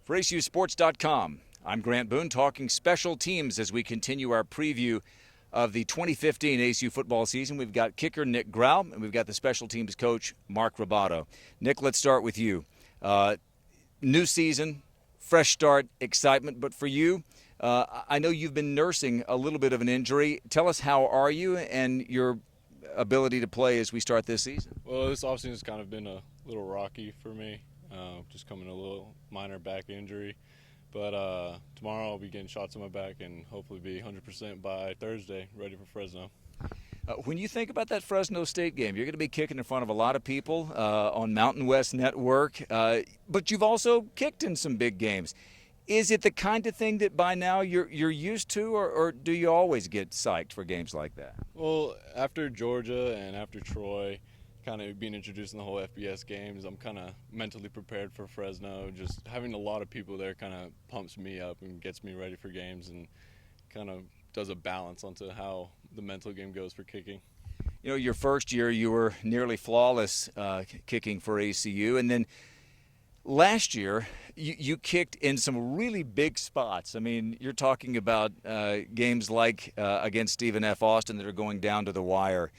For ACUsports.com, I'm Grant Boone talking special teams as we continue our preview of the 2015 ACU football season. We've got kicker Nik Grau, and we've got the special teams coach Mark Ribaudo. Nick, let's start with you. New season, fresh start, excitement, but for you, I know you've been nursing a little bit of an injury. Tell us, how are you and your ability to play as we start this season? Well, this offseason has kind of been a little rocky for me, just coming a little minor back injury. But tomorrow I'll be getting shots on my back and hopefully be 100% by Thursday, ready for Fresno. When you think about that Fresno State game, you're going to be kicking in front of a lot of people on Mountain West Network, but you've also kicked in some big games. Is it the kind of thing that by now you're used to, or do you always get psyched for games like that? Well, after Georgia and after Troy, kind of being introduced in the whole FBS games, I'm kind of mentally prepared for Fresno. Just having a lot of people there kind of pumps me up and gets me ready for games and kind of does a balance onto how the mental game goes for kicking. You know, your first year you were nearly flawless kicking for ACU, and then last year you kicked in some really big spots. I mean, you're talking about games like against Stephen F. Austin that are going down to the wire.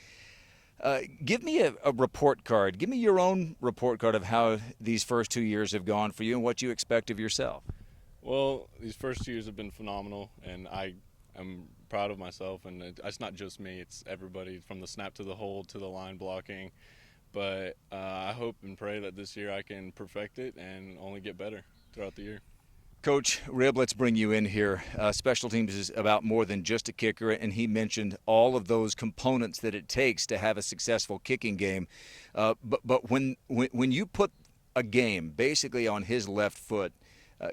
Give me a report card. Give me your own report card of how these first 2 years have gone for you and what you expect of yourself. Well, these first 2 years have been phenomenal, and I'm proud of myself. And it's not just me; it's everybody from the snap to the hold to the line blocking. But I hope and pray that this year I can perfect it and only get better throughout the year. Coach Rib, let's bring you in here. Special teams is about more than just a kicker, and he mentioned all of those components that it takes to have a successful kicking game. But when you put a game basically on his left foot,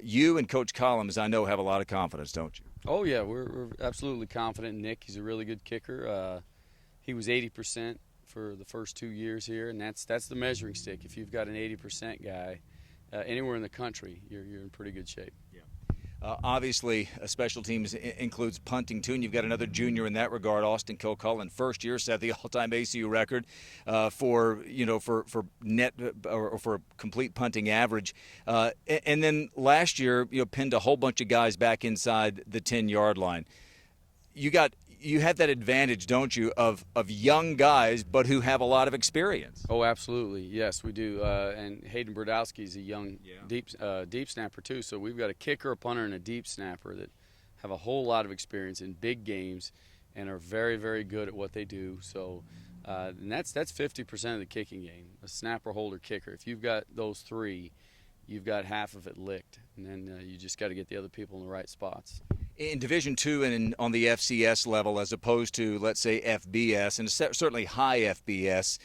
you and Coach Collins, I know, have a lot of confidence, don't you? Oh, yeah, we're absolutely confident in Nick. He's a really good kicker. He was 80% for the first 2 years here, and that's the measuring stick. If you've got an 80% guy anywhere in the country, you're in pretty good shape. Yeah. Obviously, special teams includes punting too, and you've got another junior in that regard, Austin Kilcullen. First year set the all-time ACU record for net or for complete punting average, and then last year pinned a whole bunch of guys back inside the 10-yard line. You have that advantage, don't you, of young guys, but who have a lot of experience. Oh, absolutely. Yes, we do. And Hayden Brodowski is a young deep snapper, too. So we've got a kicker, a punter, and a deep snapper that have a whole lot of experience in big games and are very, very good at what they do. So and that's 50% of the kicking game, a snapper, holder, kicker. If you've got those three, you've got half of it licked. And then you just got to get the other people in the right spots. In Division II and on the FCS level, as opposed to, let's say, FBS, and certainly high FBS,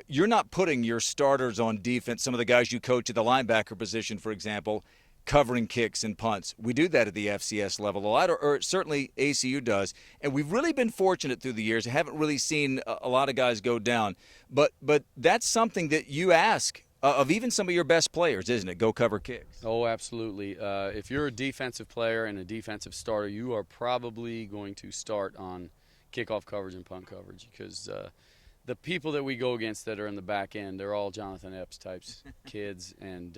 you're not putting your starters on defense, some of the guys you coach at the linebacker position, for example, covering kicks and punts. We do that at the FCS level a lot, or certainly ACU does. And we've really been fortunate through the years. I haven't really seen a lot of guys go down. But that's something that you ask of even some of your best players, isn't it? Go cover kicks. Oh, absolutely. If you're a defensive player and a defensive starter, you are probably going to start on kickoff coverage and punt coverage because the people that we go against that are in the back end, they're all Jonathan Epps types kids, and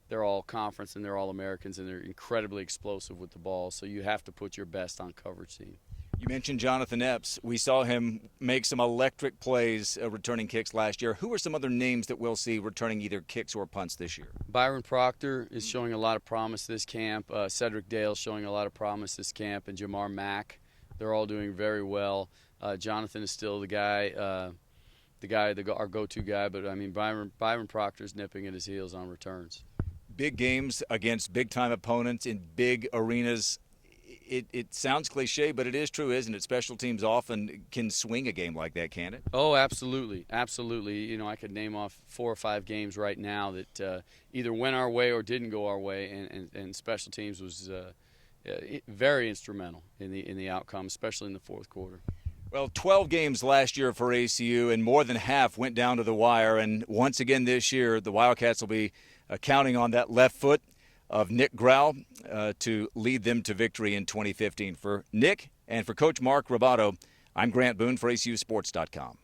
they're all conference and they're all Americans, and they're incredibly explosive with the ball. So you have to put your best on coverage team. You mentioned Jonathan Epps. We saw him make some electric plays returning kicks last year. Who are some other names that we'll see returning either kicks or punts this year? Byron Proctor is showing a lot of promise this camp. Cedric Dale showing a lot of promise this camp, and Jamar Mack. They're all doing very well. Jonathan is still the guy, our go-to guy. But I mean, Byron Proctor's nipping at his heels on returns. Big games against big-time opponents in big arenas. It sounds cliche, but it is true, isn't it? Special teams often can swing a game like that, can't it? Oh, absolutely. Absolutely. You know, I could name off 4 or 5 games right now that either went our way or didn't go our way, and special teams was very instrumental in the outcome, especially in the fourth quarter. Well, 12 games last year for ACU, and more than half went down to the wire. And once again this year, the Wildcats will be counting on that left foot of Nik Grau to lead them to victory in 2015. For Nick and for Coach Mark Ribaudo, I'm Grant Boone for ACUsports.com.